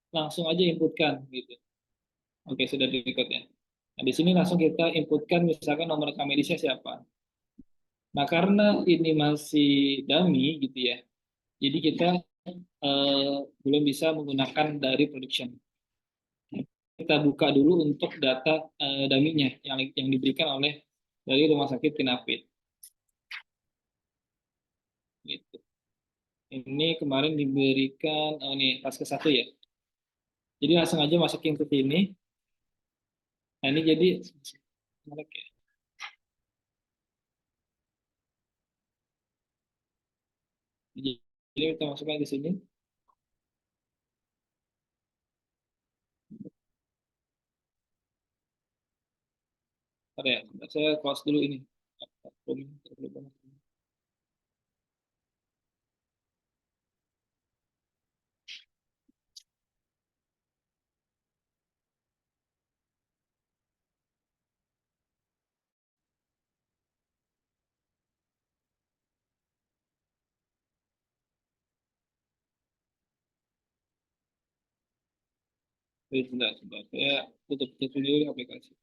langsung aja inputkan gitu. Oke, sudah di-record ya. Nah, di sini langsung kita inputkan misalkan nomor rekam medisnya siapa. Nah, karena ini masih dummy gitu ya. Jadi kita eh, belum bisa menggunakan dari production. Kita buka dulu untuk data dummy-nya yang diberikan oleh dari rumah sakit Pinapit. Gitu. Ini kemarin diberikan, oh ini tas ke satu ya. Jadi langsung aja masukin ke sini. Nah ini jadi menarik ya. Jadi kita masukkan ke sini. Bentar ya, saya close dulu ini. Sebentar, sebentar. Saya tutup dulu aplikasi.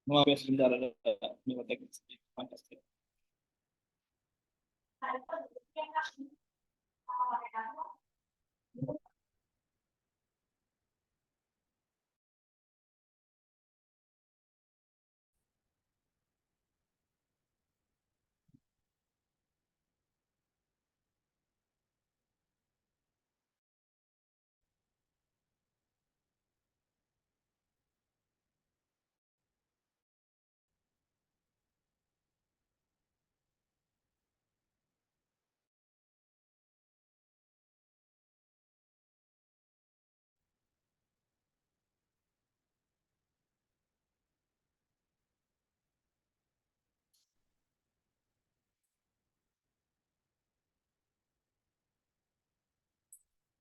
Maaf ya sebentar ada penyebab teknis. Fantastis.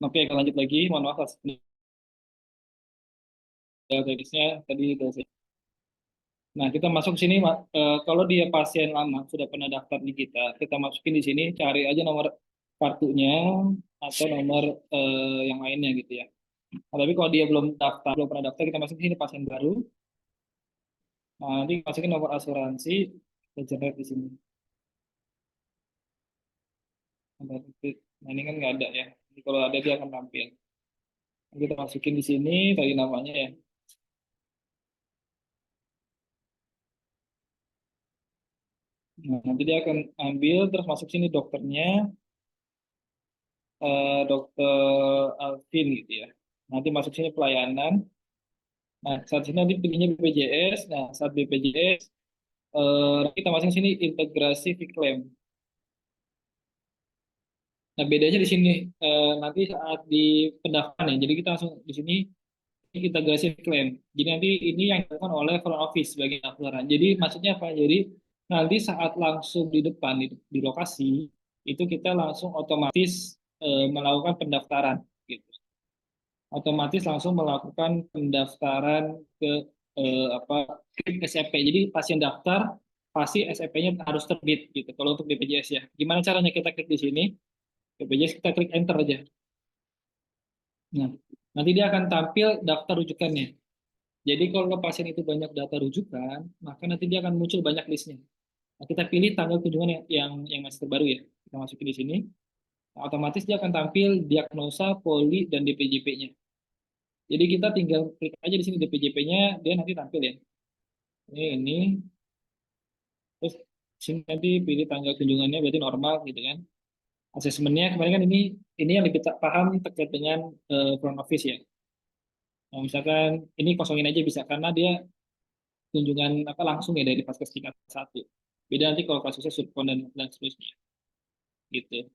Oke, kita lanjut lagi. Mohon maaf atas kendala teknisnya tadi dosen. Nah, kita masuk sini. Kalau dia pasien lama sudah pernah daftar di kita masukin di sini. Cari aja nomor kartunya atau nomor yang lainnya gitu ya. Nah, tapi kalau dia belum pernah daftar, kita masukin sini pasien baru. Nah, nanti masukin nomor asuransi, kita generate di sini. Nah, ini kan nggak ada ya. Jadi kalau ada dia akan tampil. Kita masukin di sini tadi namanya ya. Nah, nanti dia akan ambil terus masuk sini dokternya, dokter Alvin gitu ya. Nanti masuk sini pelayanan. Nah, saat sini nanti pilihnya BPJS. Nah, saat BPJS kita masuk sini integrasi Vklaim. Nah, bedanya di sini nanti saat di pendaftaran ya. Jadi kita langsung di sini integrasi klaim. Jadi nanti ini yang dilakukan oleh front office sebagai pendaftaran. Jadi maksudnya apa? Jadi nanti saat langsung di depan di lokasi itu kita langsung otomatis melakukan pendaftaran gitu. Otomatis langsung melakukan pendaftaran ke apa klik SEP. Jadi pasien daftar pasti SEP-nya harus terbit gitu. Kalau untuk BPJS ya. Gimana caranya kita klik di sini? BPJS kita klik enter aja. Nah, nanti dia akan tampil daftar rujukannya. Jadi kalau pasien itu banyak data rujukan, maka nanti dia akan muncul banyak listnya. Nah, kita pilih tanggal kunjungan yang masih terbaru ya. Kita masukin di sini. Nah, otomatis dia akan tampil diagnosa, poli, dan DPJP-nya. Jadi kita tinggal klik aja di sini DPJP-nya, dia nanti tampil ya. Ini, Terus sini nanti pilih tanggal kunjungannya berarti normal gitu kan. Asesmennya kemarin kan ini yang lebih paham terkait dengan front office ya. Nah, misalkan ini kosongin aja bisa karena dia kunjungan apa langsung ya dari vaskes tingkat satu. Beda nanti kalau kasusnya subkon dan seterusnya gitu.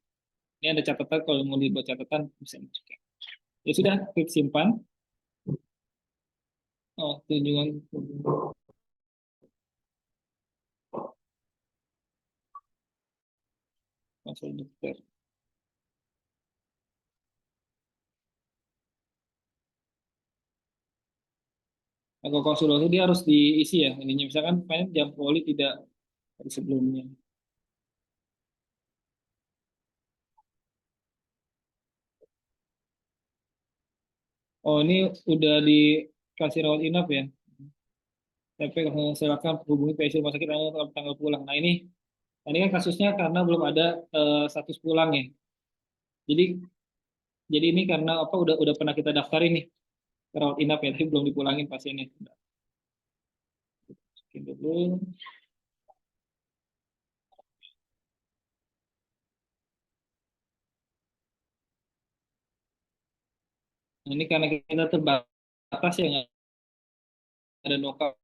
Ini ada catatan kalau mau dibuat catatan bisa juga. Ya sudah, klik simpan. Oh, kunjungan konsul dokter. Nah, kalau konsul dokter dia harus diisi ya ininya. Misalkan pengen jam poli tidak dari sebelumnya. Oh, ini udah dikasih rawat inap ya. Tapi silakan hubungi PSI rumah sakit tanggal pulang. Nah ini kan kasusnya karena belum ada status pulang ya. Jadi jadi ini karena apa udah pernah kita daftarin nih ke rawat inap ya, tapi belum dipulangin pasiennya. Masukin dulu. Nah, ini karena kita terbatas ya nggak ada lokal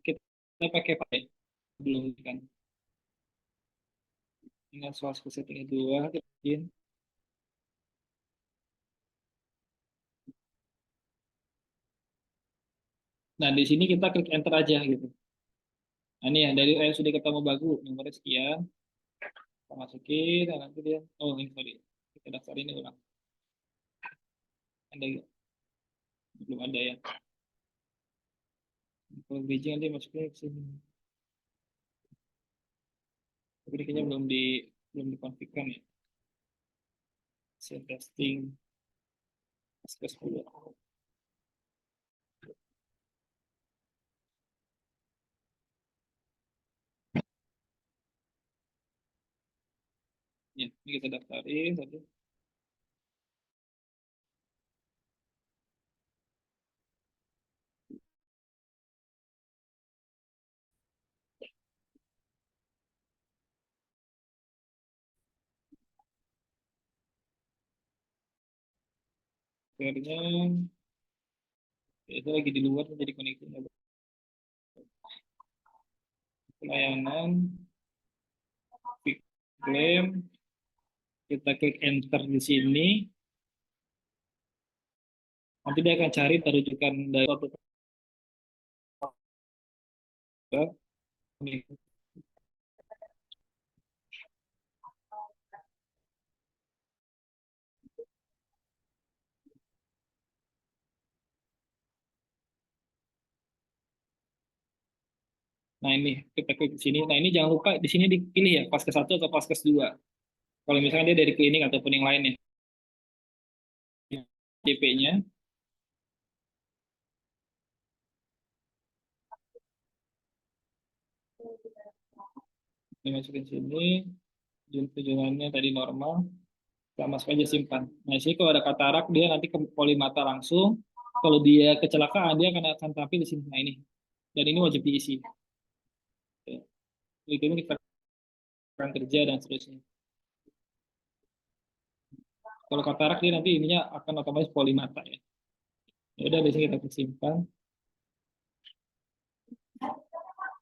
kita pakai belum kan. Ingat soal setting dua, bikin. Nah di sini kita klik enter aja gitu. Nah ini ya dari sudah ketemu bagu nomornya sekian, kita masukin, nah, nanti dia, oh ini sorry, kita daftar ini ulang. Ada belum ada ya? Kalau bridging nanti masukin ke sini. Tapi ini kayaknya belum dikonfigurkan ya. Set testing ke 10. Ya, ini kita daftarin tadi. Akhirnya itu lagi di luar jadi koneksi pelayanan, klaim, kita klik enter di sini, nanti dia akan cari terujukan dari suatu ke. Nah ini kita klik di sini. Nah ini jangan lupa di sini dipilih ya paskes satu atau paskes dua. Kalau misalnya dia dari klinik ataupun yang lainnya, DP-nya dimasukin sini, tujuannya tadi normal, kita masuk aja simpan. Nah di sini kalau ada katarak dia nanti ke polimata langsung. Kalau dia kecelakaan dia akan tampil di sini. Nah ini dan ini wajib diisi. Itu kita akan kerja dan seterusnya. Kalau katarak dia nanti ininya akan otomatis polimata ya. Ya udah di sini kita simpan.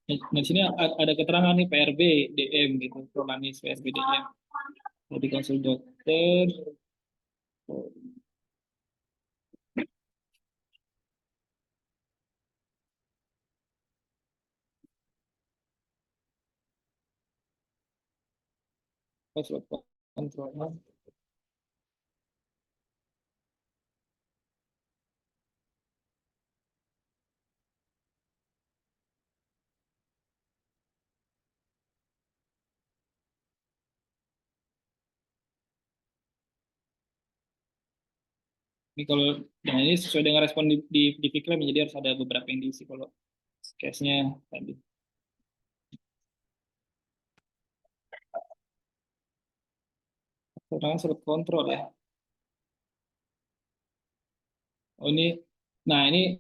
Nah, di sini ada keterangan nih PRB, DM gitu, Prolanis PRB DM. Jadi konsul dokter, konsul kontrol. Ini kalau nah ini sesuai dengan respon di Viclaim, jadi harus ada beberapa yang diisi kalau case-nya tadi. Sekarang surat kontrol ya. Oh ini, nah ini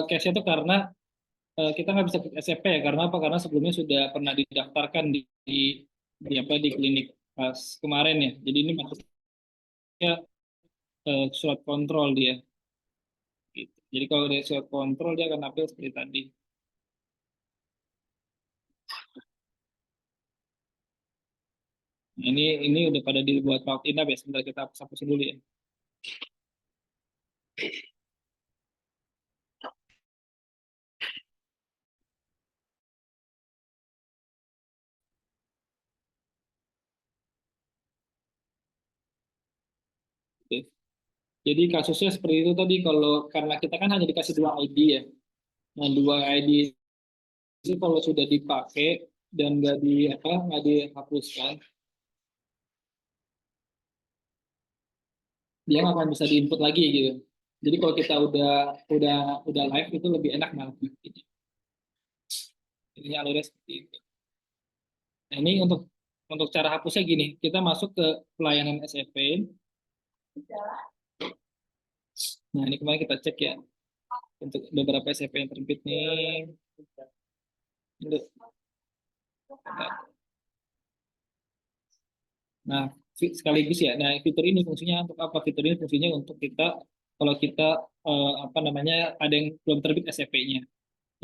case-nya itu karena kita nggak bisa klik SCP ya karena apa? Karena sebelumnya sudah pernah didaftarkan di apa di klinik pas kemarin ya. Jadi ini maksudnya surat kontrol dia. Gitu. Jadi kalau dari surat kontrol dia akan tampil seperti tadi. Nah, ini udah pada dibuat route up ya. Sebentar kita hapus-hapusin dulu ya. Oke. Jadi kasusnya seperti itu tadi kalau karena kita kan hanya dikasih dua ID ya. Nah dua ID itu kalau sudah dipakai dan nggak dihapuskan, dia nggak akan bisa diinput lagi gitu. Jadi kalau kita udah live itu lebih enak malah. Ini alurnya seperti itu. Nah, ini untuk cara hapusnya gini, kita masuk ke pelayanan SFP. Nah, ini kemarin kita cek ya untuk beberapa SFP yang terbit nih. Untuk, nah, sekaligus ya. Nah, fitur ini fungsinya untuk apa? Fitur ini fungsinya untuk kita kalau kita apa namanya ada yang belum terbit SFP-nya.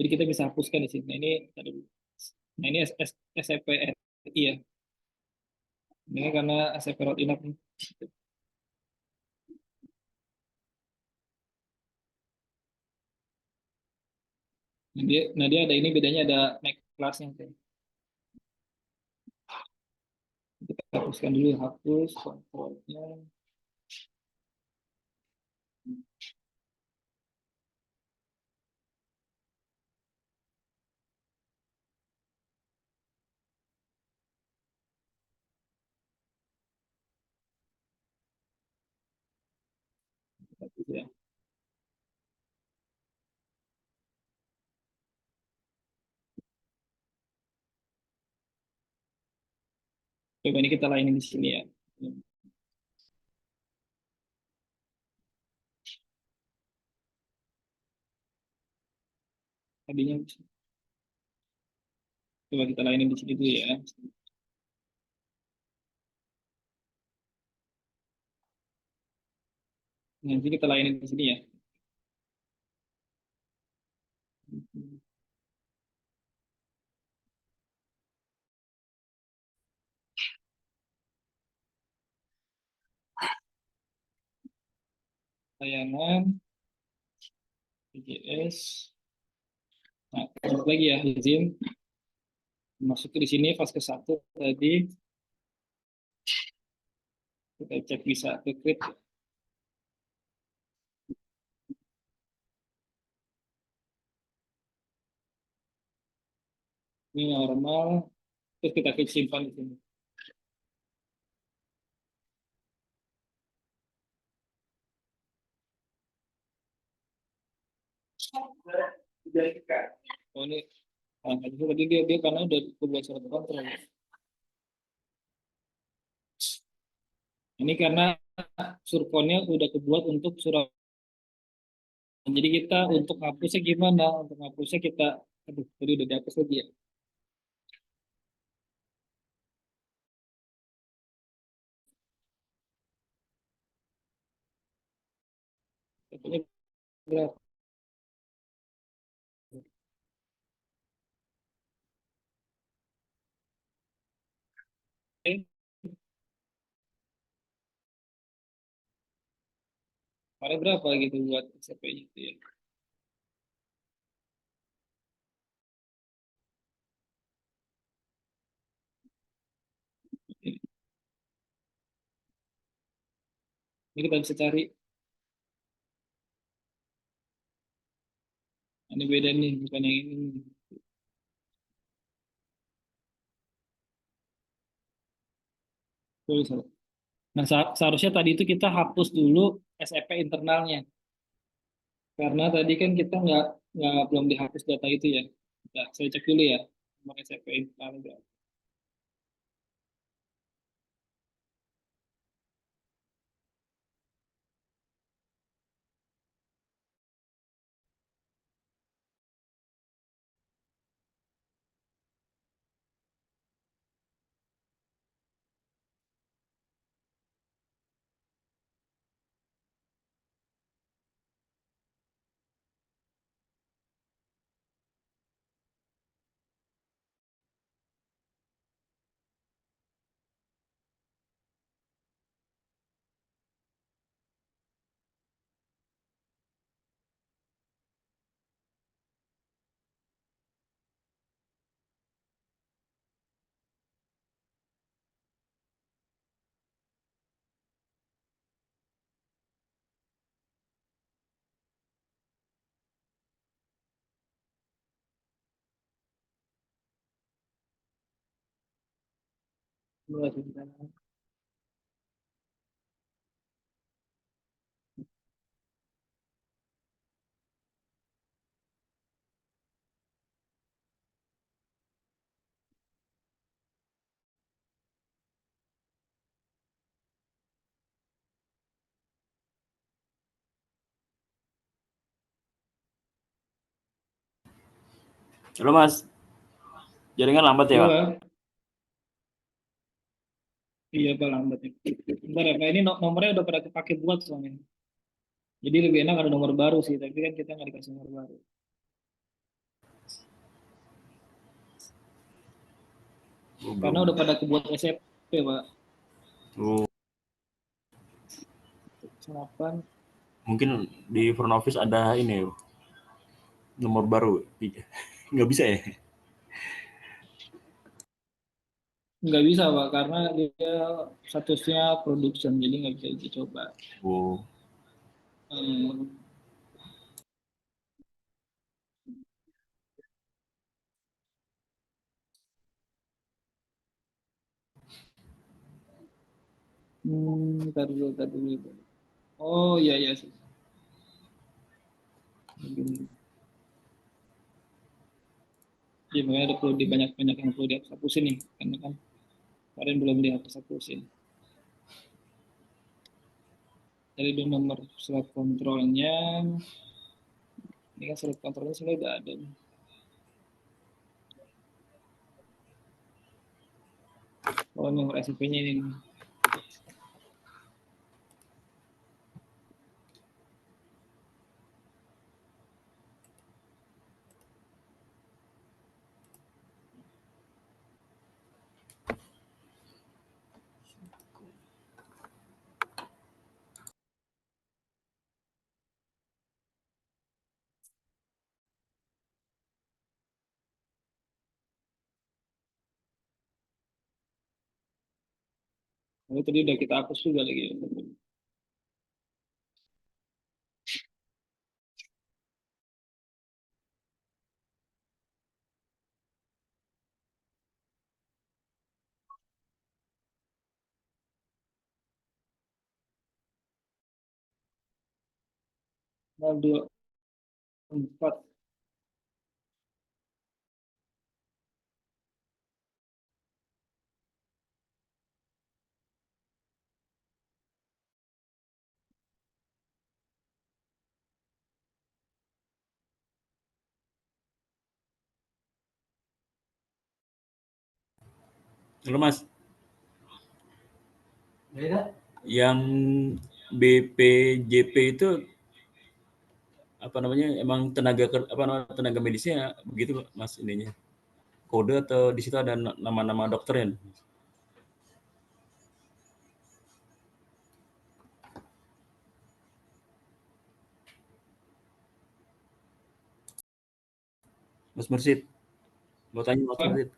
Jadi kita bisa hapuskan di sini. Nah, ini SFP RI ya. Ini karena SFP route nih. Nah dia ada ini bedanya ada make kelasnya. Kita hapuskan dulu, hapus kontrolnya. Hapus ya. Coba ini kita lainin di sini ya. Tadinya coba kita lainin di sini dulu ya. Nanti kita lainin di sini ya. Layanan PJS. Nah, lanjut lagi ya, izin masuk ke di sini fase ke satu tadi kita cek bisa ke klik. Ini normal, terus kita klik simpan di sini. Oh ini, tadi dia karena udah kebuat surat kontrol. Ini karena surkonnya udah kebuat untuk surat. Jadi kita untuk hapusnya gimana? Untuk hapusnya kita, aduh, tadi udah dihapus lagi ya. Katanya berapa? Kemarin berapa gitu buat SCP itu ya? Ini kita bisa cari. Ini beda nih, bukan yang ini. Tulis. Nah, seharusnya tadi itu kita hapus dulu SCP internalnya. Karena tadi kan kita nggak belum dihapus data itu ya. Nah, saya cek dulu ya. Nomor SCP internal. Buat kita. Halo Mas, jaringan lambat ya Halo, Pak? Pak. Iya, Pak, lambat ya. Bentar ya, Pak. Ini nomornya udah pada kepake buat soalnya. Jadi lebih enak ada nomor baru sih, tapi kan kita nggak dikasih nomor baru. Oh, Karena belum. udah pada kebuat SFP, Pak. Oh, Sarapan mungkin di front office ada ini nomor baru. Nggak bisa ya? nggak bisa, Pak, karena dia statusnya production, jadi nggak bisa dicoba. Oh, Hmm, ntar dulu, ntar dulu. Oh, iya, iya sih. Begini. Iya, makanya ada perlu di banyak-banyak yang perlu dihapus-hapusin nih. Karena kan kemarin belum dihapus-hapusin. Jadi di nomor surat kontrolnya, ini kan surat kontrolnya sudah ada nih. Oh, nomor SPP-nya ini nih. Oh, tadi udah kita hapus juga lagi. Nah, 24. halo Mas, yang BPJP itu apa namanya? Emang apa namanya tenaga medisnya begitu Mas ininya? Kode atau di situ ada nama-nama dokternya? Mas Mursid, mau tanya Mas Mursid.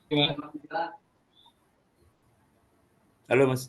Gimana? Halo Mas.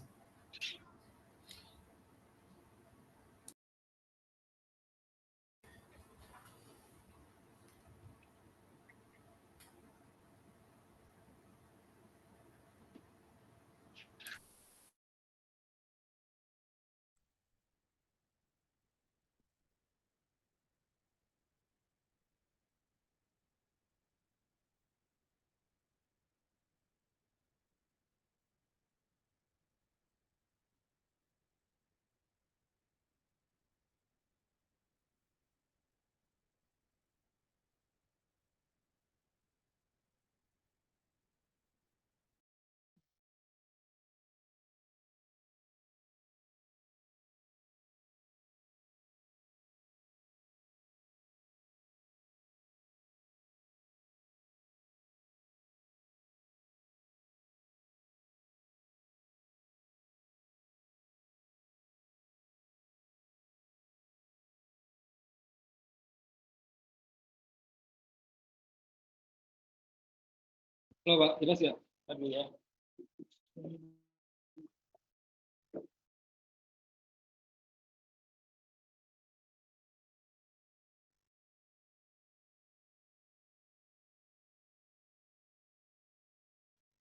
Halo, Pak. Jelas ya? Aduh ya.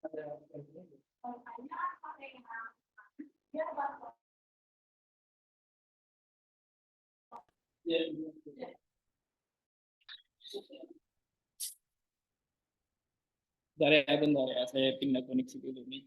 Bentar ya, saya pindah koneksi dulu nih.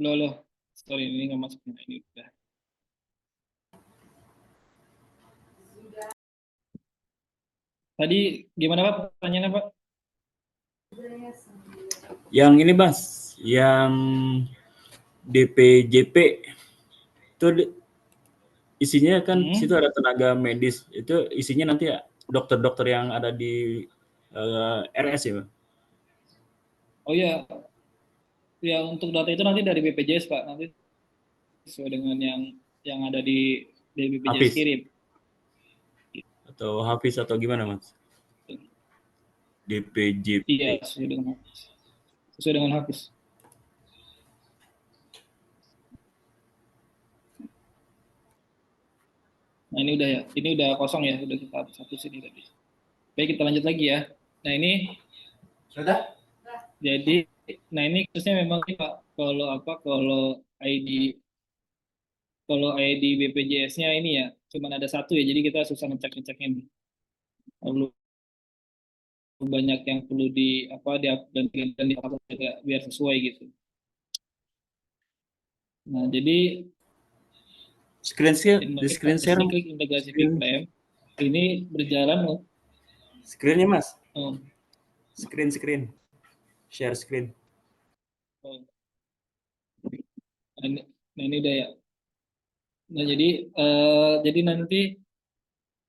Loh, sorry ini nggak masuk. Nah, ini udah. Tadi gimana Pak pertanyaannya Pak? Yang ini Mas, yang DPJP itu isinya kan situ ada tenaga medis, itu isinya nanti dokter-dokter yang ada di RS ya Pak? Oh iya, ya untuk data itu nanti dari BPJS Pak, nanti sesuai dengan yang ada di BPJS Hafiz kirim. atau Hafiz atau gimana Mas? DPJP. Iya, sesuai dengan Hafiz. Nah ini udah ya, ini udah kosong ya, udah kita satu sini tadi. Baik kita lanjut lagi ya. Nah ini Sudah? jadi, nah ini khususnya memang nih, Pak, kalau ID BPJS-nya ini ya, cuma ada satu ya, jadi kita susah ngecek-ngeceknya nih. Perlu banyak yang perlu dan dihapus juga biar sesuai gitu. Nah jadi Screen share. klik integrasi Viclaim ini berjalan. Screen-nya Mas. Oh, Screen. Share screen. oh. Nah ini udah ya. Nah jadi nanti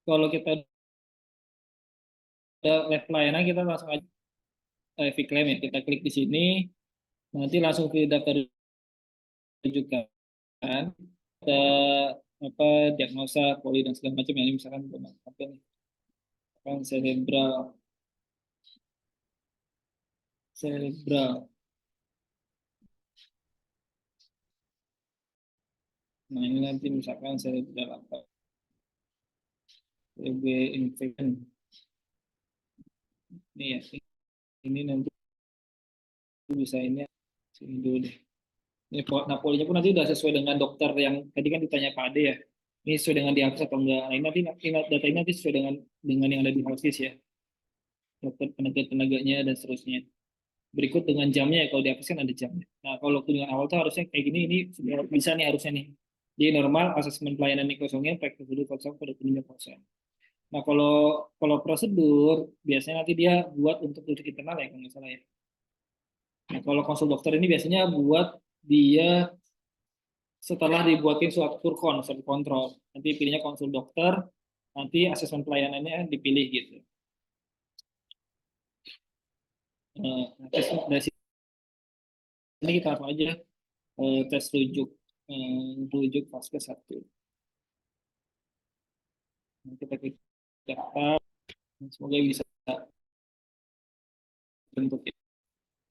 kalau kita udah live pelayanan kita langsung aja Viclaim ya, kita klik di sini, nanti langsung ke daftar rujukan, ada apa diagnosa poli dan segala macam ya, ini misalkan apa nih, kan cerebral. Nah ini nanti misalkan cerebral apa, TB infection. Ini ya, ini nanti bisa sini dulu deh. Nah, polinya pun nanti udah sesuai dengan dokter yang tadi kan ditanya Pak Ade ya. Ini sesuai dengan dihapus atau enggak. Nah, ini nanti data ini nanti sesuai dengan yang ada di Halsis ya. Dokter tenaga-tenaganya dan seterusnya. Berikut dengan jamnya ya, kalau dihapus kan ada jamnya. Nah, kalau kunjungan awal tuh harusnya kayak gini, ini bisa nih harusnya nih. Jadi normal asesmen pelayanan ini kosongnya, pakai prosedur kosong, pada kunjungan kosong. Nah, kalau prosedur biasanya nanti dia buat untuk duduk internal ya, kalau nggak salah ya. Nah, kalau konsul dokter ini biasanya buat dia setelah dibuatin suatu kurkon, suatu kontrol. Nanti pilihnya konsul dokter, nanti asesmen pelayanannya dipilih gitu. Tes dari sini kita langsung aja tes rujuk fase 1. Nah, kita klik daftar, semoga bisa bentuk.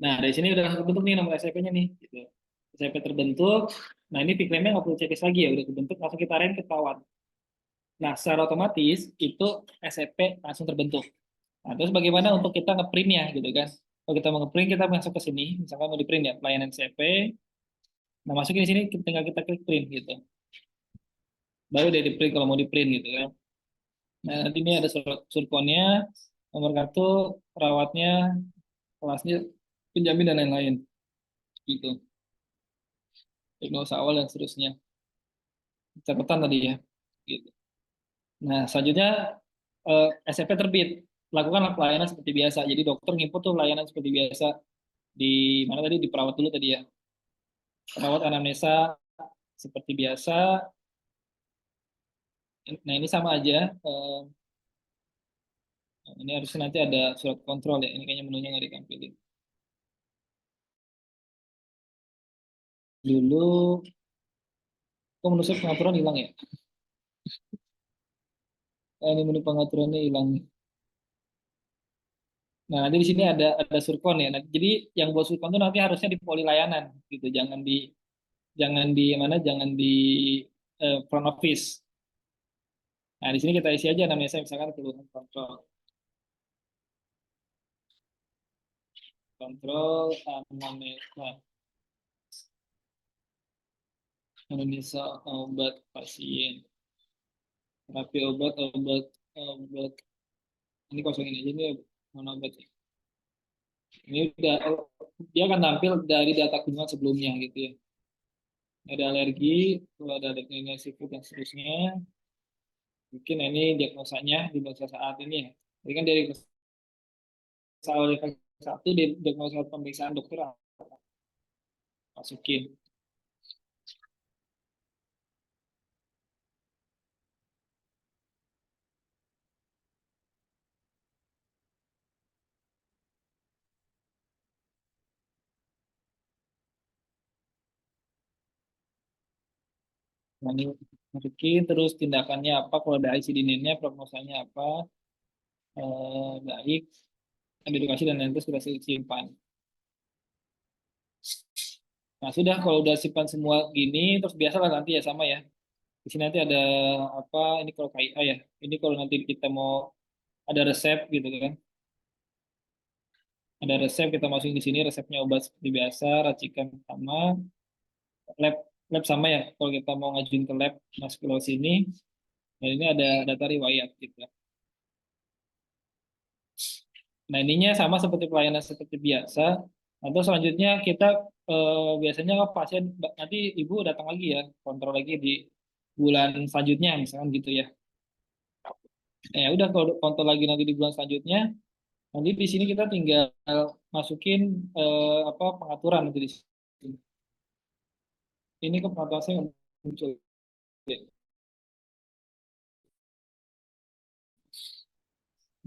Nah, dari sini udah langsung bentuk nih nomor SCP-nya nih. Gitu. SCP terbentuk. Nah, ini Viclaim-nya nggak perlu checklist lagi ya, udah terbentuk, langsung kita rem ketahuan. Nah, secara otomatis itu SCP langsung terbentuk. Nah, terus bagaimana untuk kita ngeprintnya gitu kan? Kalau kita mau ngeprint, kita masuk ke sini, misalkan mau di print ya, pelayanan CP. Nah, masukin di sini, tinggal kita klik print gitu. Baru dia di print kalau mau di print gitu kan. Nah, nanti ini ada surkonnya, nomor kartu, perawatnya, kelasnya, penjamin dan lain-lain. Gitu. Diagnosa awal dan seterusnya. Catatan tadi ya. Gitu. Nah, selanjutnya SPP terbit. Lakukan pelayanan seperti biasa. Jadi dokter nginput tuh layanan seperti biasa di mana tadi di perawat dulu tadi ya. Perawat anamnesa seperti biasa. Nah, ini sama aja. Eh, ini harusnya nanti ada surat kontrol ya. Ini kayaknya menunya nggak ditampilin. Dulu, kok menurut saya pengaturan hilang ya? Ini menu pengaturannya hilang. Nah, nanti di sini ada surkon ya. Nah, jadi yang buat surkon itu nanti harusnya di poli layanan gitu, jangan di mana, jangan di front office. Nah, di sini kita isi aja namanya saya misalkan keluhan kontrol, kontrol anamnesa, anamnesa obat pasien, terapi obat, obat. Ini kosongin aja ini mana obat ya. Ini udah dia akan tampil dari data kunjungan sebelumnya gitu ya. Ada alergi, kalau ada alergi siput dan seterusnya. Mungkin ini diagnosanya di masa saat ini ya. Jadi kan dari awal satu di diagnosa pemeriksaan dokter masukin. Nah, ini masukin terus tindakannya apa kalau ada ICD-10-nya, prognosanya apa, baik, edukasi dan lain itu sudah simpan. Nah, sudah kalau udah simpan semua gini, terus biasalah nanti ya sama ya. Di sini nanti ada apa, ini kalau KIA ya. Ini kalau nanti kita mau ada resep gitu kan. Ada resep kita masukin di sini resepnya obat seperti biasa, racikan sama, lab lab sama ya. Kalau kita mau ngajuin ke lab masuk ke lewat sini, dan ini ada data riwayat gitu. Nah, ininya sama seperti pelayanan seperti biasa. Atau selanjutnya kita biasanya pasien nanti ibu datang lagi ya, kontrol lagi di bulan selanjutnya misalkan gitu ya. Nah, ya udah kalau kontrol lagi nanti di bulan selanjutnya, nanti di sini kita tinggal masukin apa pengaturan nanti di sini. Ini ke pengaturan saya nggak muncul. Ya.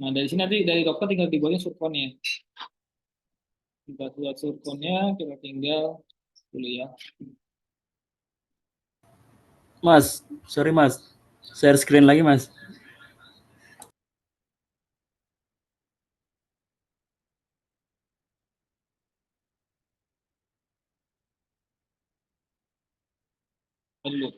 Nah, dari sini nanti dari dokter tinggal dibuatin surkonnya. Kita buat surkonnya, kita tinggal dulu ya. Mas, sorry Mas, share screen lagi Mas. Dulu.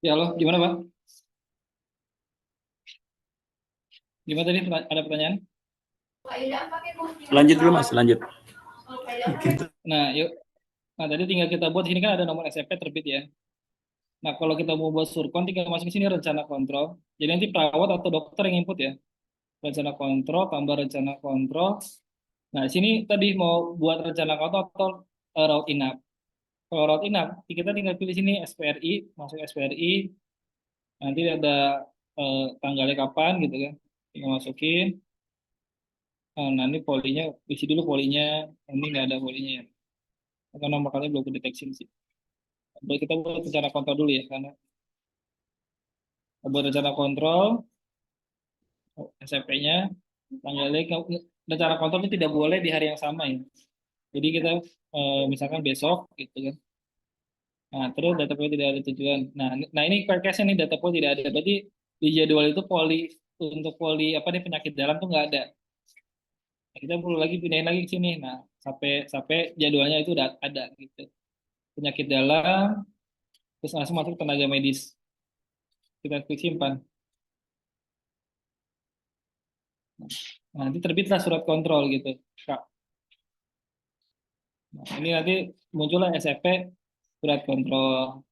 Ya halo, gimana Pak? Gimana tadi ada pertanyaan? Lanjut dulu Mas, lanjut. Nah, yuk. Nah, tadi tinggal kita buat di sini kan ada nomor SPP terbit ya. Nah, kalau kita mau buat surkon tinggal masuk ke sini rencana kontrol. Jadi nanti perawat atau dokter yang input ya. Rencana kontrol tambah rencana kontrol. Nah, di sini tadi mau buat rencana kontrol atau rawat inap. Kalau rawat inap, kita tinggal pilih sini SPRI, masuk SPRI. Nanti ada tanggalnya kapan gitu kan. Tinggal masukin. Nah, ini polinya, isi dulu polinya. Ini nggak ada polinya ya. Karena makanya belum kedeteksi sih. Baik, kita buat rencana kontrol dulu ya, karena buat rencana kontrol, SPP-nya, tanggalnya, rencana kontrol itu tidak boleh di hari yang sama ya. Jadi kita misalkan besok gitu kan. Nah, terus data poli tidak ada tujuan. Nah ini case-nya nih data poli tidak ada. Berarti di jadwal itu poli untuk poli apa nih penyakit dalam tuh nggak ada. Nah, kita perlu lagi pindahin lagi ke sini. Nah, sampai sampai jadwalnya itu udah ada gitu. Penyakit dalam, terus langsung masuk tenaga medis. Kita klik simpan. Nah, nanti terbitlah surat kontrol gitu, Kak. Nah, ini nanti muncullah SFP surat kontrol.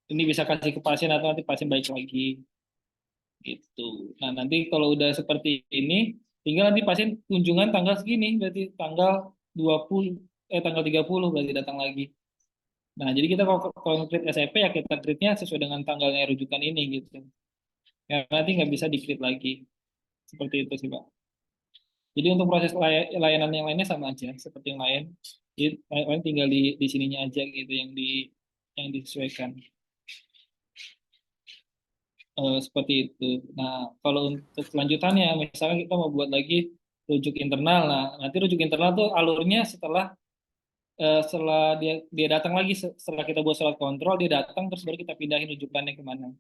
Ini bisa kasih ke pasien atau nanti pasien balik lagi gitu. Nah, nanti kalau udah seperti ini, tinggal nanti pasien kunjungan tanggal segini, berarti tanggal 20 tanggal 30 berarti datang lagi. Nah, jadi kita kalau nge-create SFP ya kita create-nya sesuai dengan tanggalnya rujukan ini gitu. Ya, nanti nggak bisa di-create lagi. Seperti itu sih, Pak. Jadi untuk proses layanan yang lainnya sama aja seperti yang lain. Jadi lain tinggal di sininya aja gitu yang disesuaikan. Seperti itu. Nah, kalau untuk kelanjutannya, misalnya kita mau buat lagi rujuk internal. Nah, nanti rujuk internal tuh alurnya setelah dia datang lagi setelah kita buat surat kontrol, dia datang terus baru kita pindahin rujukannya kemana.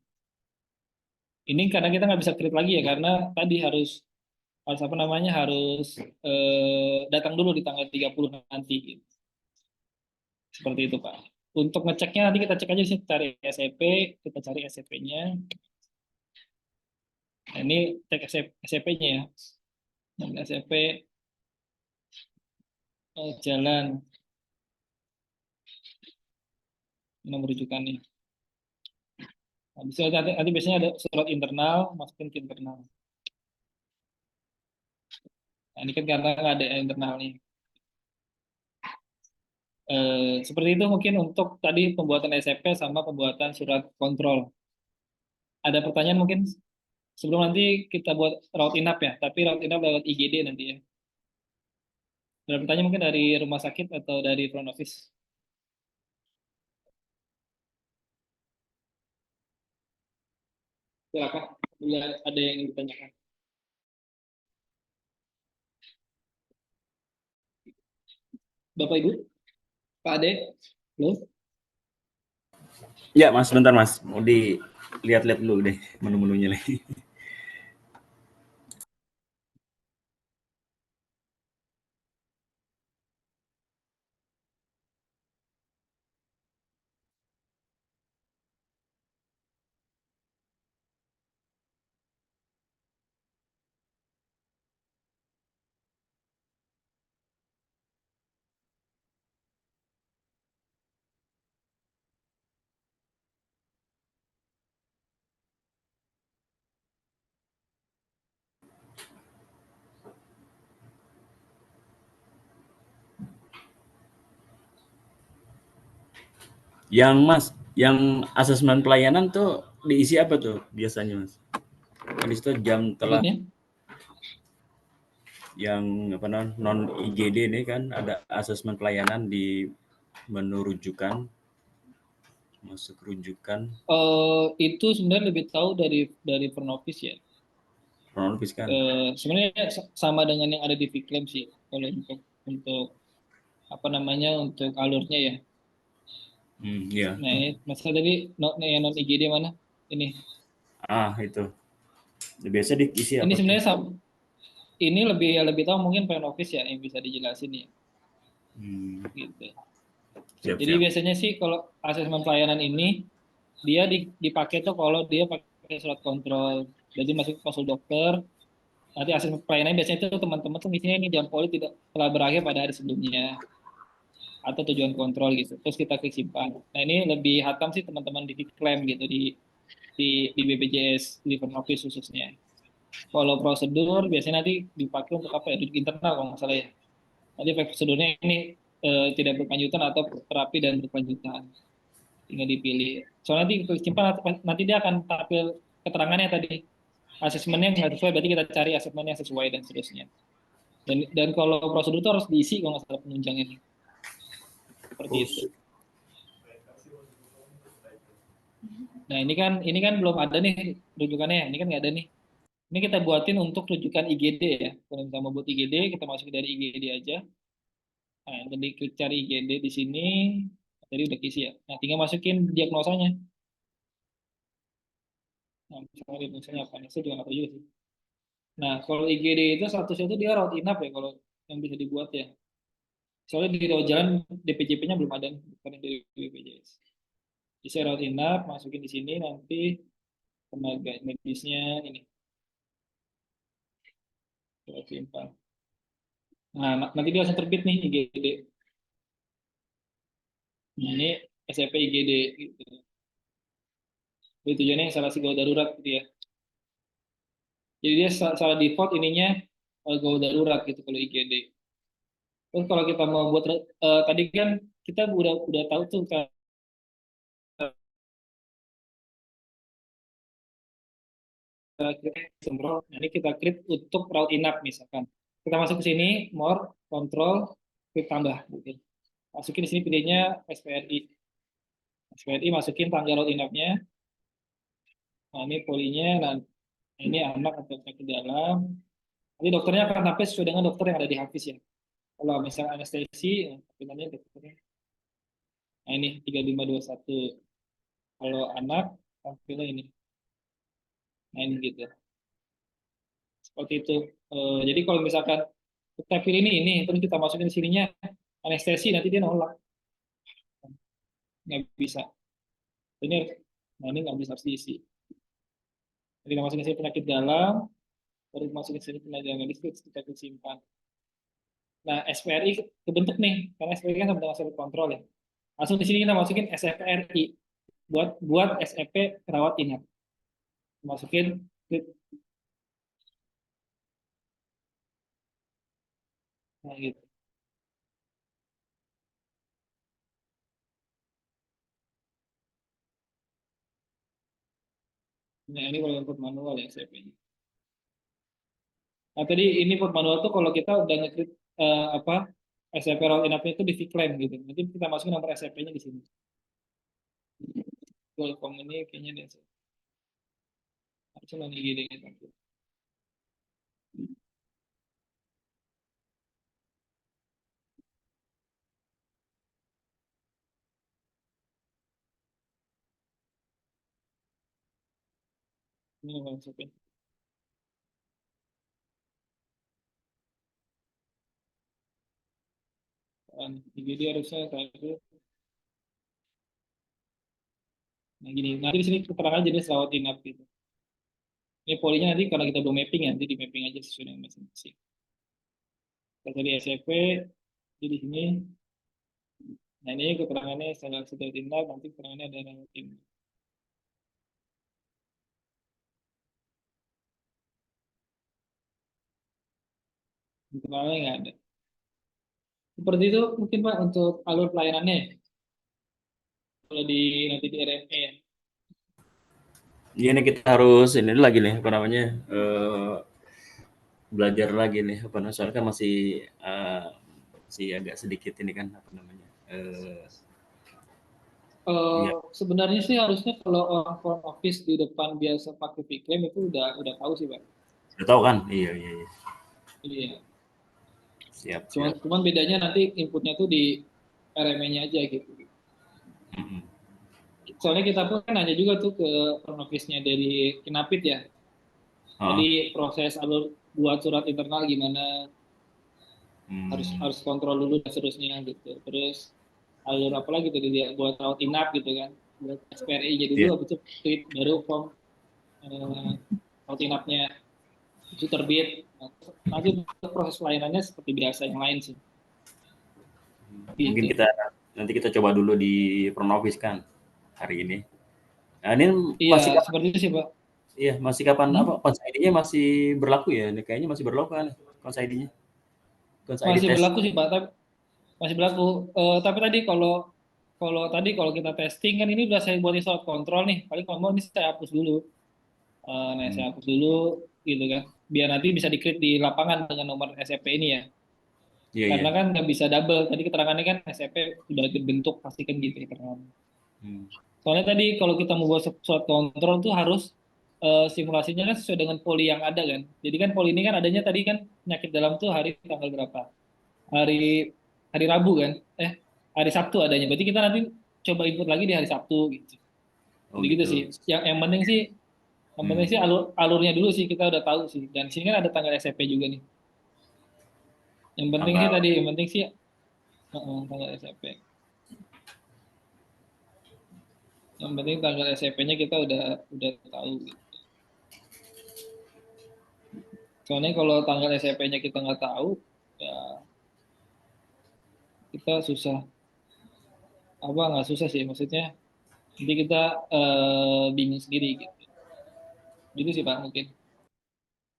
Ini karena kita nggak bisa create lagi ya karena tadi harus harus apa namanya harus datang dulu di tanggal 30 nanti gitu. Seperti itu, Pak. Untuk ngeceknya nanti kita cek aja sih, cari SCP, kita cari SCP-nya. Nah, ini cek SCP-nya ya. Dan SCP jalan nomor rujukannya. Nah, bisa nanti biasanya ada surat internal, masukin ke internal. Nah, ini kan karena nggak ada internal nih. Seperti itu mungkin untuk tadi pembuatan SCP sama pembuatan surat kontrol. Ada pertanyaan mungkin sebelum nanti kita buat rawat inap ya, tapi rawat inap lewat IGD nanti ya. Ada pertanyaan mungkin dari rumah sakit atau dari front office. Silakan, bila ada yang ingin ditanyakan. Bapak Ibu, Pak Ade, halo. Ya Mas, bentar Mas, mau dilihat-lihat dulu deh menu-menunya nih. Yang Mas, yang asesmen pelayanan tuh diisi apa tuh biasanya Mas? Di situ jam telah Maksudnya? yang apa namanya non IGD ini kan ada asesmen pelayanan di menu rujukan, masuk rujukan Itu sebenarnya lebih tahu dari front office ya. kronologis kan. Sebenarnya sama dengan yang ada di Viclaim sih. Kalau untuk apa namanya untuk alurnya ya. Iya. Nah, ini masalah tadi yang non IGD mana? Ini. Itu. Biasa diisi Ini apa tuh? sebenarnya ini lebih tahu mungkin front office ya yang bisa dijelasin ya. Hmm, Gitu. siap Jadi siap. biasanya sih kalau asesmen pelayanan ini Dia dipakai tuh kalau dia pakai surat kontrol. Jadi masuk konsul dokter, nanti hasil pelayanannya biasanya itu teman-teman tuh misalnya ini jam poli tidak telah berakhir pada hari sebelumnya atau tujuan kontrol gitu. Terus kita klik simpan. Nah ini lebih hatam sih teman-teman di klaim gitu di BPJS di front office khususnya. Kalau prosedur biasanya nanti dipakai untuk apa ya? Rujuk internal kalau nggak salah ya. Nanti prosedurnya ini tidak berkelanjutan atau terapi dan berkelanjutan. Tinggal dipilih. Soalnya nanti klik simpan nanti dia akan tampil keterangannya tadi. Asesmennya nggak sesuai, berarti kita cari asesmen yang sesuai dan seterusnya. Dan kalau prosedur itu harus diisi kalau nggak salah penunjang ini. Seperti Oh, itu. Nah ini kan belum ada nih rujukannya. Ini kan nggak ada nih. Ini kita buatin untuk rujukan IGD ya. Kalau kita mau buat IGD, kita masukin dari IGD aja. Nah, jadi klik cari IGD di sini. Tadi udah isi ya. Nah, tinggal masukin diagnosanya. Nah, misalnya diagnosanya apa nih? Saya juga nggak tahu juga sih. Nah, kalau IGD itu statusnya itu dia rawat inap ya kalau yang bisa dibuat ya. Soalnya di rawat jalan DPJP-nya belum ada, bukan yang dari BPJS. Bisa rawat inap, masukin di sini nanti tenaga medisnya ini. Coba simpan. Nah, nanti dia langsung terbit nih IGD. Nah, ini SCP IGD gitu. Jadi tujuannya instalasi gawat darurat gitu ya. Jadi dia salah default ininya gawat darurat gitu kalau IGD. Terus kalau kita mau buat tadi kan kita udah tahu tuh kontrol. Nah, ini kita create untuk rawat inap misalkan. Kita masuk ke sini, more, kontrol, klik tambah. Gitu. Masukin di sini pilihnya SPRI. SPRI masukin tanggal rawat inapnya. Nah, ini polinya, nah, ini anak atau penyakit dalam. Nanti dokternya akan tampil sesuai dengan dokter yang ada di Hafiz ya. Kalau misalnya anestesi, tampilannya dokternya. Nah ini 3521. Kalau anak, tampilnya ini. Nah ini gitu. Seperti itu. Jadi kalau misalkan kita pilih ini, terus kita masukin di sininya anestesi, nanti dia nolak. Nggak bisa. Ini, nah ini nggak bisa harus diisi. Jadi kita masukin sini penyakit dalam, baru masukin sini tenaga medis, kita simpan. Nah, SPRI kebentuk nih, karena SPRI kan sama dengan self kontrol ya. Langsung di sini kita masukin SFRI buat SEP rawat inap. Masukin, nah gitu. Nah ini kalau input manual ya SEP-nya. Nah tadi ini input manual tuh kalau kita udah ngeklik apa SEP rawat inapnya itu di Viclaim gitu. Nanti kita masukin nomor SEP-nya di sini. Kalau ini kayaknya dia harusnya lagi gini gitu. Ini nomor SEP. Jadi harusnya tadi. Nah gini, nanti di sini keterangan jadi rawat inap gitu. Ini polinya nanti karena kita belum mapping ya, nanti di mapping aja sesuai dengan masing-masing. Kita tadi SCP, jadi di sini. Nah ini keterangannya setelah sudah tindak, nanti keterangannya ada nama tim. Keterangannya nggak ada. Seperti itu mungkin Pak untuk alur pelayanannya. Kalau di nanti di RME ya. iya nih kita harus ini lagi nih apa namanya belajar lagi nih apa namanya soalnya kan masih agak sedikit ini kan apa namanya ya Sebenarnya sih harusnya kalau orang front office di depan biasa pakai Viclaim itu udah tahu sih Pak. udah tahu kan iya iya, iya. Iya. Siap Cuman, siap. cuman bedanya nanti inputnya tuh di RME-nya aja gitu. Mm-mm. Soalnya kita pun kan nanya juga tuh ke front office-nya dari Kinapit ya. Heeh. Tadi proses alur buat surat internal gimana, harus Hmm. harus kontrol dulu dan seterusnya gitu. Terus alur apa lagi tadi dia buat rawat inap gitu kan. buat SPRI-nya dulu, Iya. habis itu create baru form rawat inapnya itu terbit. Nah, nanti proses pelayanannya seperti biasa yang lain sih. Mungkin Gitu. nanti kita coba dulu di front office kan hari ini. Nah, ini Iya, masih kapan? seperti itu sih, Pak. Iya, masih kapan apa Hmm? Cons ID-nya masih berlaku ya? Ini kayaknya masih berlaku kan Cons ID-nya? Cons ID Masih tes. berlaku sih, Pak. Tapi masih berlaku. Tapi tadi kalau kita testing kan ini udah saya buat surat kontrol nih. Paling kalau mau ini saya hapus dulu. Nah, Hmm. saya hapus dulu gitu kan. Biar nanti bisa di-create di lapangan dengan nomor SEP ini ya. Iya, iya. Karena kan nggak bisa double. Tadi keterangannya kan SEP sudah dibentuk pastikan gitu ya keterangan. Hmm. Soalnya tadi kalau kita mau buat surat kontrol tuh harus simulasinya kan sesuai dengan poli yang ada kan. Jadi kan poli ini kan adanya tadi kan penyakit dalam tuh hari tanggal berapa? Hari hari Rabu kan? Hari Sabtu adanya. Berarti kita nanti coba input lagi di hari Sabtu gitu. Oh Jadi gitu gitu. sih. Yang penting sih Hmm. alurnya dulu sih kita udah tahu sih. Dan sini kan ada tanggal SCP juga nih. Yang penting sih Tanggal tadi, yang penting sih tanggal SCP. Yang penting tanggal SCP-nya kita udah tahu gitu. Soalnya kalau tanggal SCP-nya kita nggak tahu, ya kita susah. Apa nggak susah sih maksudnya. Nanti kita bingung sendiri gitu. Gitu sih Pak mungkin.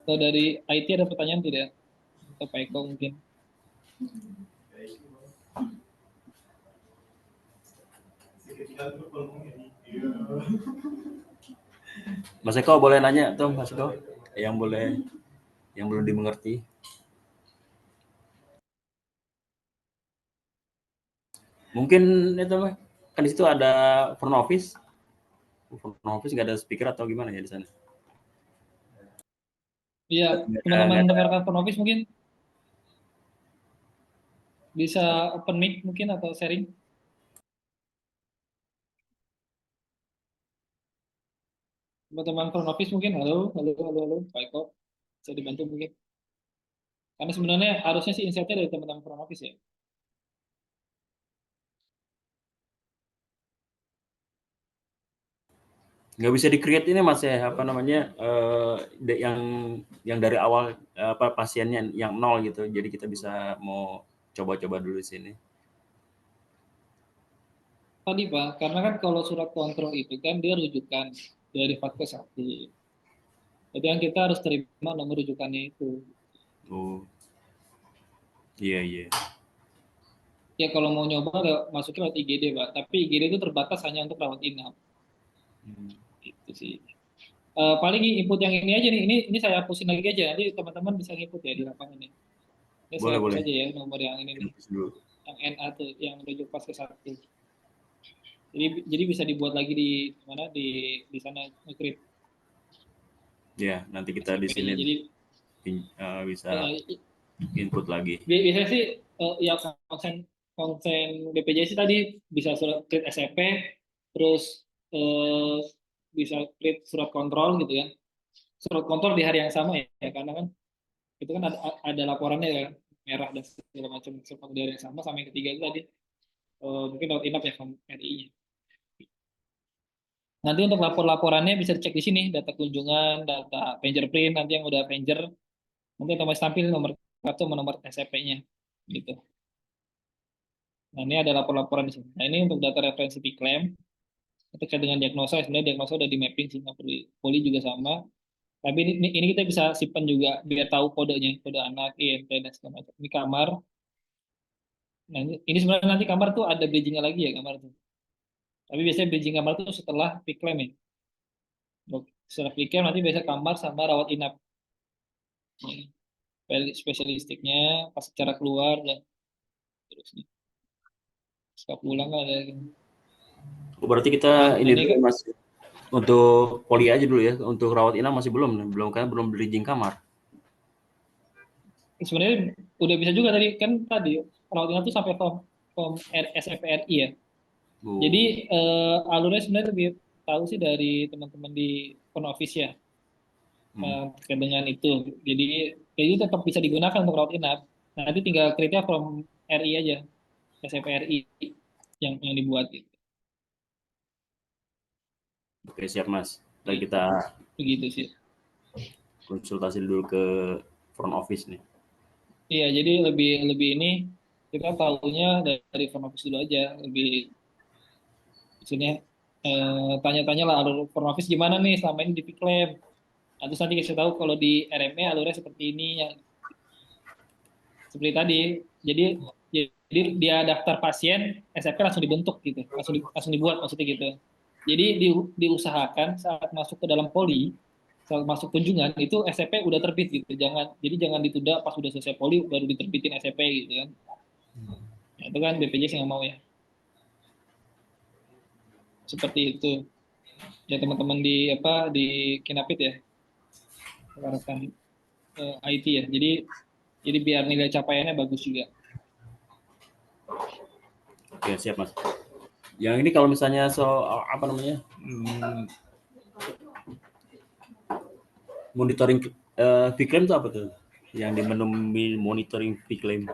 Kalau dari IT ada pertanyaan tidak? Atau Pak Eko mungkin? Mas Eko boleh nanya tuh Mas Eko yang belum dimengerti. Mungkin itu Mas, kan di situ ada front office. Front office nggak ada speaker atau gimana ya di sana? Iya, teman-teman Nggak ada. dengarkan front office mungkin bisa open mic mungkin atau sharing. Teman-teman front office mungkin, halo, halo, halo, halo, Pak Eko, bisa dibantu mungkin. Karena sebenarnya harusnya sih insight-nya dari teman-teman front office ya. Nggak bisa di-create ini Mas ya, apa namanya, yang dari awal, apa, pasiennya yang nol gitu, jadi kita bisa mau coba-coba dulu di sini. Tadi Pak, karena kan kalau surat kontrol itu kan dia rujukan dari Fatkes 1. Jadi yang kita harus terima nomor rujukannya itu. Oh, iya iya. Ya kalau mau nyoba masukin lewat IGD Pak, tapi IGD itu terbatas hanya untuk rawat inap. Hmm, Itu sih. Paling input yang ini aja nih, ini saya hapusin lagi aja, nanti teman-teman bisa input ya di lapangan ini. Ini saya boleh hapus boleh, aja ya nomor yang ini nih, infus dulu. yang NA tuh, yang rujuk pas ke 1. Jadi bisa dibuat lagi di mana di sana nge-create Ya, nanti kita di sini SCP-nya. Jadi bisa eh, input lagi. biasanya sih ya konsen konsen BPJS sih tadi bisa surat create SCP, terus eh, bisa create surat kontrol gitu ya. Surat kontrol di hari yang sama ya, karena kan itu kan ada laporannya ya, merah dan segala macam surat di hari yang sama yang ketiga itu tadi mungkin lewat inap ya RI-nya. Nanti untuk lapor-laporannya bisa dicek di sini, data kunjungan, data fingerprint, nanti yang udah finger, nanti otomatis tampil nomor kartu sama nomor SCP-nya gitu. Nah, ini ada lapor-laporan di sini. Nah, ini untuk data referensi klaim. Terkait dengan diagnosa, sebenarnya diagnosa udah di mapping sih, nggak perlu poli juga sama. Tapi ini kita bisa simpan juga biar tahu kodenya, kode anak, INT, dan segala macam. Ini kamar. Nah, ini sebenarnya nanti kamar tuh ada bridging-nya lagi ya kamar tuh. Tapi biasanya bridging kamar tuh setelah klaim ya. Setelah klaim nanti biasa kamar sama rawat inap. Spesialistiknya pas cara keluar dan terus setelah pulang kan ada. Oh, berarti kita Nah ini ini dulu kan ya, Mas, untuk poli aja dulu ya, untuk rawat inap masih belum nih? Belum kan, belum bridging kamar? sebenarnya udah bisa juga tadi rawat inap tuh sampai form SFRI ya. Jadi Oh, alurnya sebenarnya lebih tahu sih dari teman-teman di front office ya hmm. terkait dengan itu. Jadi tetap bisa digunakan untuk rawat inap. Nah, nanti tinggal kriteria from RI aja, SFRI yang dibuat gitu. Oke, siap Mas. Baik, Gitu. kita Begitu sih. konsultasi dulu ke front office nih. Iya, jadi lebih lebih ini kita tahunya dari front office dulu aja, lebih maksudnya tanya-tanya lah alur front office gimana nih selama ini di Piklem. Nah, terus nanti kasih tahu kalau di RME alurnya seperti ini, yang seperti tadi. Jadi jadi dia daftar pasien, SPP langsung dibentuk gitu, langsung dibuat maksudnya gitu. Jadi diusahakan saat masuk ke dalam poli, saat masuk kunjungan itu SPP udah terbit gitu. Jangan ditunda pas udah selesai poli baru diterbitin SPP gitu kan. Ya, itu kan BPJS yang nggak mau ya. Seperti itu. Ya teman-teman di apa di Kinapit ya, rekan IT ya. Jadi biar nilai capaiannya bagus juga. Oke, siap Mas. Yang ini kalau misalnya apa namanya? Monitoring Viclaim itu apa tuh? Yang di menu monitoring Viclaim.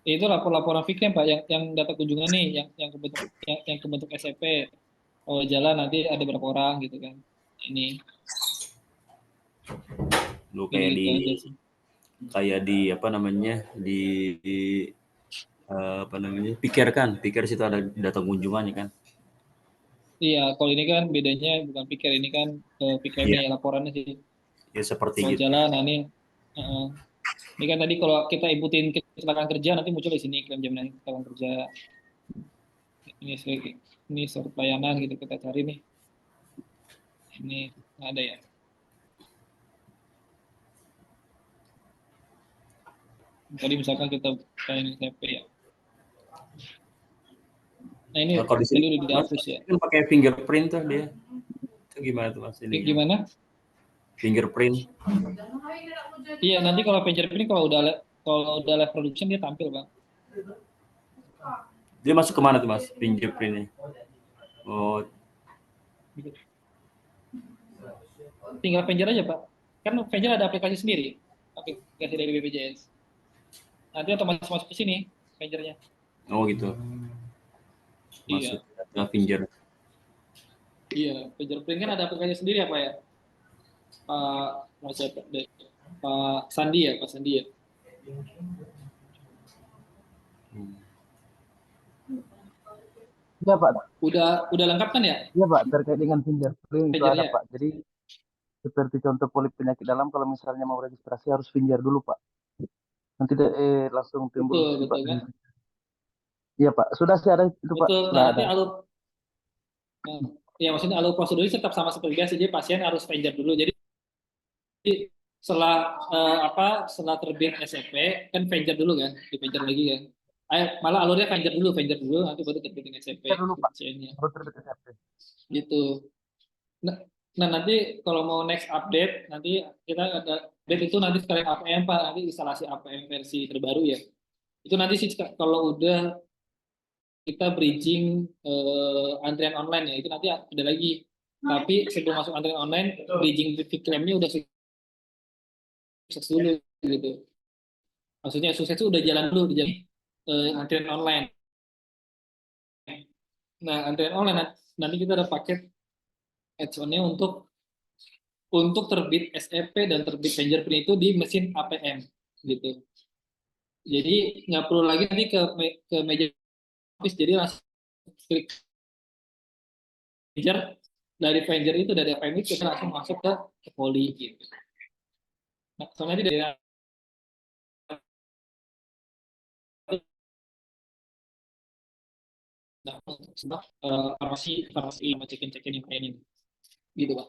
Itu lapor-laporan Fikri Pak yang data kunjungan nih yang kebentuk SCP. Oh jalan nanti ada berapa orang gitu kan. Ini Lu gitu-gitu aja sih. kayak di apa namanya? Di apa namanya? Pikir situ ada data kunjungannya kan. Iya, kalau ini kan bedanya bukan pikir, ini kan pikirnya Iya, ya laporannya sih. ya seperti Kalau gitu. jalan, nah uh, ini kan tadi kalau kita inputin kecelakaan kerja nanti muncul di sini klaim jaminan kecelakaan kerja. Ini ini surat pelayanan gitu kita cari nih. Ini nggak ada ya. Tadi misalkan kita pengen SCP ya. Nah ini Nah, kalau di sini tadi udah Mas dihapus ya. kan pakai fingerprint tuh dia. Itu gimana tuh Mas ininya? Gimana? Fingerprint. Iya, nanti kalau fingerprint kalau udah live production dia tampil, Bang. Dia masuk ke mana tuh Mas fingerprintnya? Oh, Tinggal Pager aja, Pak. Kan Pager ada aplikasi sendiri, aplikasi dari BPJS. Nanti otomatis masuk ke sini Pagernya. oh gitu. Masuk Iya. data finger. Iya, fingerprint kan ada aplikasi sendiri apa ya? Pak Pak Sandi ya, Pak Sandi ya. Hmm. Iya Pak, Udah lengkap kan ya iya Pak, terkait dengan fingerprint itu ada Pagernya? Pak. Jadi seperti contoh polip penyakit dalam, kalau misalnya mau registrasi harus finger dulu Pak. Nanti langsung timbul Betul, si Pak. betul kan? Iya Pak, sudah sih ada itu Pak, Betul. Nah, sudah nanti ada. eh, ya maksudnya alur prosedurnya tetap sama seperti biasa. Jadi pasien harus Pager dulu. Jadi setelah setelah terbit SFP kan venture dulu kan di venture lagi kan malah alurnya venture dulu nanti baru terbitin SFP Finger dulu Pak, pasiennya baru terbit SPP. gitu. Nah, nanti kalau mau next update nanti kita ada update itu nanti sekalian APM Pak, nanti instalasi APM versi terbaru ya. Itu nanti sih kalau udah kita bridging antrian online ya, itu nanti ada lagi. Tapi sebelum masuk antrian online, bridging klaimnya udah sukses dulu gitu. Maksudnya sukses itu udah jalan dulu di antrian online. Nah, antrian online nanti kita ada paket add-on-nya untuk terbit SEP dan terbit fingerprint itu di mesin APM gitu. Jadi nggak perlu lagi nanti ke meja office, jadi langsung klik finger dari finger itu dari APM itu kita langsung masuk ke poli gitu. Nah, soalnya nanti dari farmasi farmasi sama cekin yang kayak ini gitu Pak.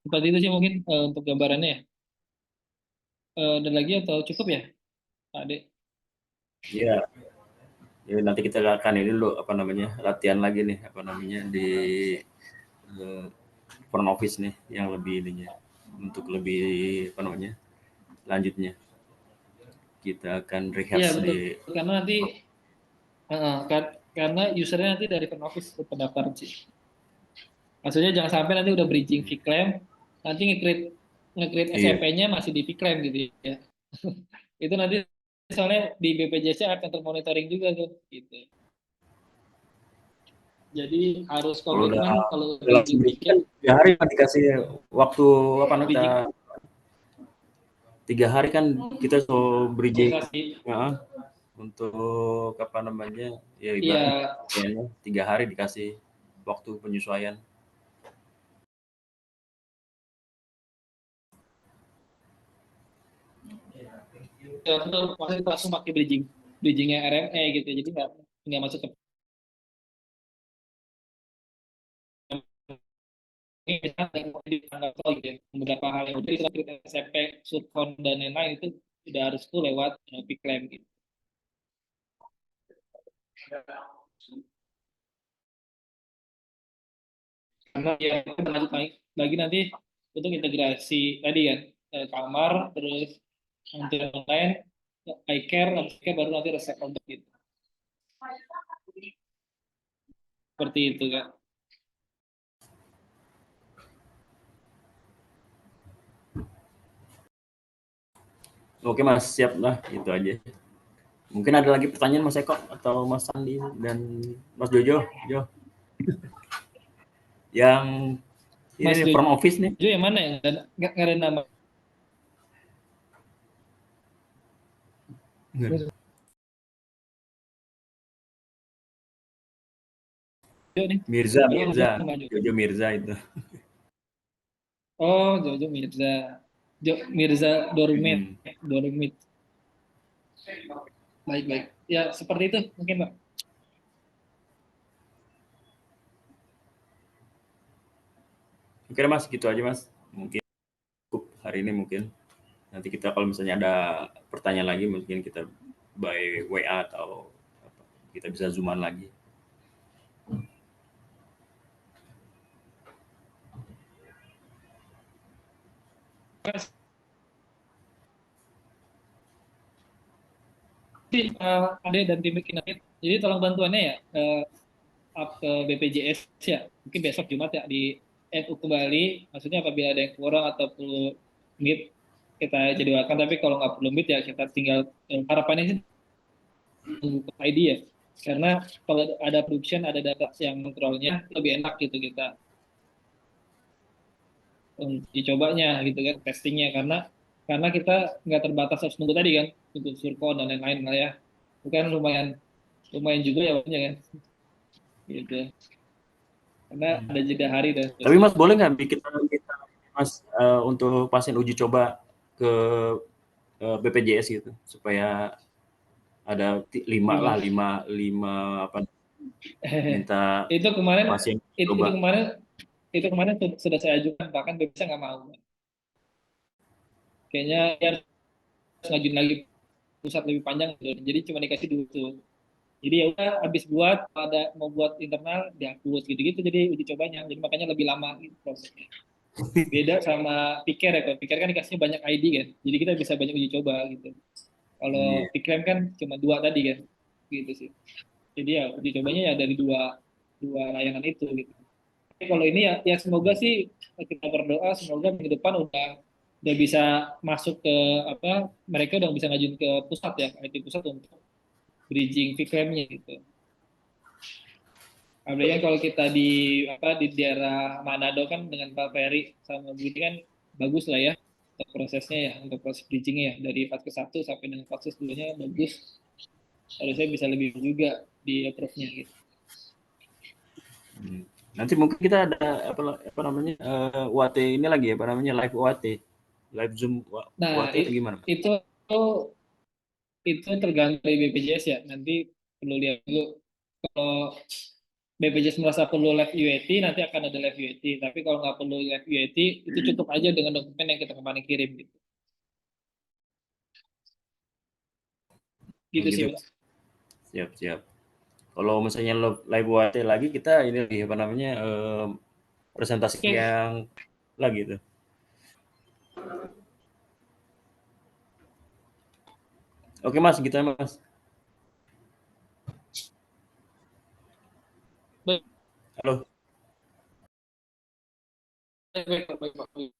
Seperti itu sih mungkin untuk gambarannya ya. Ada lagi atau cukup ya, Pak Ade? Iya, ya, nanti kita akan ini dulu apa namanya latihan lagi nih apa namanya di front office nih yang lebih ininya untuk lebih apa namanya lanjutnya kita akan Iya rehearse betul. di Karena nanti karena usernya nanti dari front office pendaftaran sih. Maksudnya jangan sampai nanti udah bridging Vclaim, nanti nge-create iya SCP-nya masih di Vclaim gitu ya. Itu nanti soalnya di BPJS akan termonitoring juga tuh gitu. Jadi harus Kalau udah komitmen kalau langsung bridging bridging kan tiket 3 hari kan dikasih waktu apa namanya kita bridging 3 hari kan kita so bridging organisasi. ya, untuk apa namanya ya Iya, ibaratnya kayaknya 3 hari dikasih waktu penyesuaian. ya betul. Maksudnya kita langsung pakai bridgingnya RME gitu. Jadi nggak masuk ke ini misalnya dianggap tol gitu ya. Beberapa hal yang udah kita SMP, Surkon dan lain-lain itu udah harus tuh lewat Piklam gitu. Karena ya kita lanjut lagi nanti untuk integrasi tadi kan kamar terus nanti online iCare baru nanti resep obat gitu. Seperti itu kan. Oke Mas, siap lah itu aja. Mungkin ada lagi pertanyaan Mas Eko atau Mas Sandi dan Mas Jojo, yang ini Mas nih Jojo front office nih. yang mana ya? Dan nggak ada nama. Jojo nih. Mirza, Halo Mas Jojo. Jojo Mirza itu. Oh, Jojo Mirza. Mirza Dormit. Hmm. Dormit. Baik-baik. Ya, seperti itu mungkin, Pak. Oke Mas, gitu aja Mas. Mungkin cukup hari ini mungkin. Nanti kita kalau misalnya ada pertanyaan lagi mungkin kita by WA atau kita bisa zooman lagi. Ade dan tim Kinakit. Jadi tolong bantuannya ya up ke BPJS ya. Mungkin besok Jumat ya di NU kembali. Maksudnya apabila ada yang kurang atau perlu meet kita jadwalkan. Tapi kalau nggak perlu meet ya kita tinggal harapannya sih buka ID ya. Karena kalau ada production, ada data yang kontrolnya lebih enak gitu kita dicobanya gitu kan testingnya karena kita nggak terbatas harus nunggu tadi kan untuk surkon dan lain-lain lah ya. Itu kan lumayan lumayan juga ya waktunya kan gitu. Karena ada jeda hari dan Tapi seterusnya. Mas boleh nggak kita Mas untuk pasien uji coba ke BPJS gitu supaya ada 5 lah, Gimana? 5 apa minta itu kemarin pasien itu, itu coba. kemarin itu kemarin sudah saya ajukan bahkan bisa nggak mau kayaknya dia harus ngajuin lagi pusat lebih panjang gitu. Jadi cuma dikasih dulu tuh. Jadi ya udah habis buat ada mau buat internal dihapus gitu-gitu jadi uji cobanya. Jadi makanya lebih lama gitu prosesnya. Beda sama Piker ya, kalau Piker kan dikasihnya banyak ID kan. Jadi kita bisa banyak uji coba gitu. Kalau Iya. Pikrem kan cuma dua tadi kan. Gitu sih. Jadi ya uji cobanya ya dari dua dua layanan itu gitu. Tapi kalau ini ya semoga sih kita berdoa semoga minggu depan udah bisa masuk ke apa mereka udah bisa ngajuin ke pusat ya IT pusat untuk bridging Pikremnya gitu. Apalagi kalau kita di apa di daerah Manado kan dengan Pak Ferry sama Budi kan bagus lah ya untuk prosesnya ya untuk proses bridgingnya ya dari fase 1 sampai dengan fase 2-nya bagus harusnya bisa lebih juga di approve-nya gitu. Hmm. Nanti mungkin kita ada apa namanya UAT ini lagi ya, apa namanya live UAT, live Zoom Nah UAT atau gimana? itu itu tergantung dari BPJS ya nanti perlu lihat dulu kalau BPJS merasa perlu live UAT nanti akan ada live UAT tapi kalau nggak perlu live UAT itu cukup aja dengan dokumen yang kita kemarin kirim gitu Oh gitu sih gitu. Mas. Siap, siap. Kalau misalnya live UAT lagi kita ini lagi apa namanya presentasi Oke. yang lagi itu. Oke Mas, gitu ya Mas. Baik, Halo. baik, baik, baik, baik.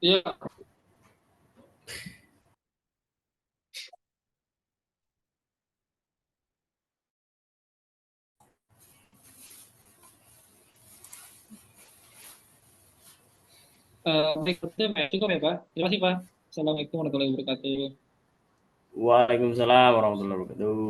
Iya, Berikutnya Pak, cukup ya Pak. Terima kasih Pak. Assalamualaikum warahmatullahi wabarakatuh. Waalaikumsalam warahmatullahi wabarakatuh.